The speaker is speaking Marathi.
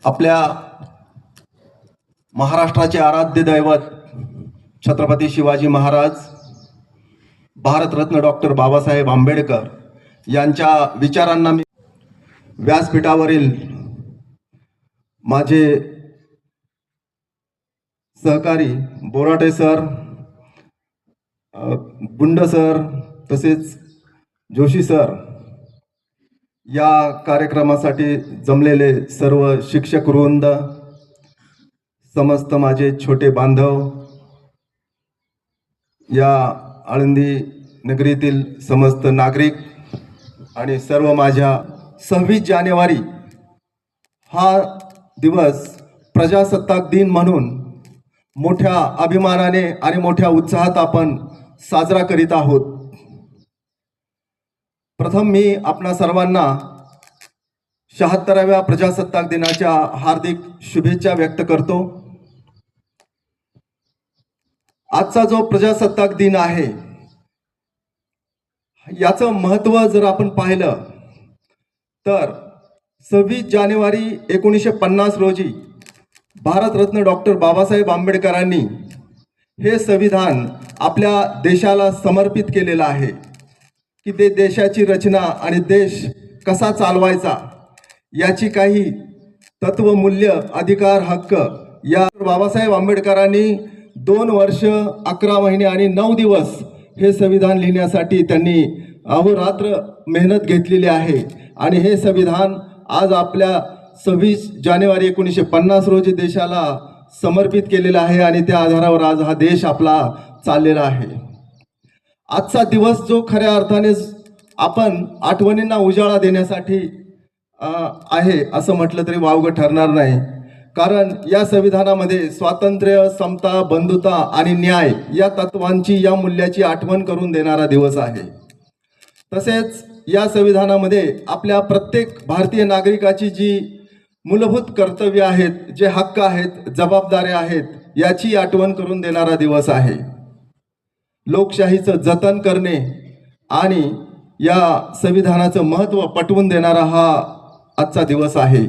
आपल्या महाराष्ट्राचे आराध्य दैवत छत्रपती शिवाजी महाराज, भारतरत्न डॉक्टर बाबासाहेब आंबेडकर यांच्या विचारांना मी व्यासपीठावरील माझे सहकारी बोराटे सर, गुंड सर तसेच जोशी सर, या कार्यक्रमासाठी जमलेले सर्व शिक्षक वृंद, समस्त माझे छोटे बांधव, या आळंदी नगरीतील समस्त नागरिक आणि सर्व माझ्या 26 जानेवारी हा दिवस प्रजासत्ताक दिन म्हणून मोठ्या अभिमानाने आणि मोठ्या उत्साहात आपण साजरा करीत आहोत। प्रथम मी आपणा सर्वांना 76व्या प्रजासत्ताक दिनाच्या हार्दिक शुभेच्छा व्यक्त करतो। आजचा जो प्रजासत्ताक दिन आहे याचं महत्त्व जर आपण पाहिलं तर 26 जानेवारी 1950 रोजी भारतरत्न डॉक्टर बाबासाहेब आंबेडकरांनी हे संविधान आपल्या देशाला समर्पित केलेलं आहे की ते देशाची रचना आणि देश कसा चालवायचा याची काही तत्वमूल्य, अधिकार, हक्क या बाबासाहेब आंबेडकरांनी 2 वर्ष 11 महिने आणि 9 दिवस हे संविधान लिहिण्यासाठी त्यांनी अहोरात्र मेहनत घेतलेली आहे। आणि हे संविधान आज आपल्या 26 जानेवारी 1950 रोजी देशाला समर्पित केलेला आहे आणि त्या आधारावर आज हा देश आपला चाललेला आहे। आजचा दिवस जो खऱ्या अर्थाने आपण आठवणींना उजाळा देण्यासाठी आहे असं म्हटलं तरी वावगं ठरणार नाही, कारण या संविधानामध्ये स्वातंत्र्य, समता, बंधुता आणि न्याय या तत्वांची, या मूल्याची आठवण करून देणारा दिवस आहे। तसेच या संविधानामध्ये आपल्या प्रत्येक भारतीय नागरिकाची जी मूलभूत कर्तव्य आहेत, जे हक्क आहेत, जबाबदाऱ्या आहेत, याची आठवण करून देणारा दिवस आहे। लोकशाहीचं जतन करणे आणि या संविधानाचं महत्त्व पटवून देणारा हा आजचा दिवस आहे।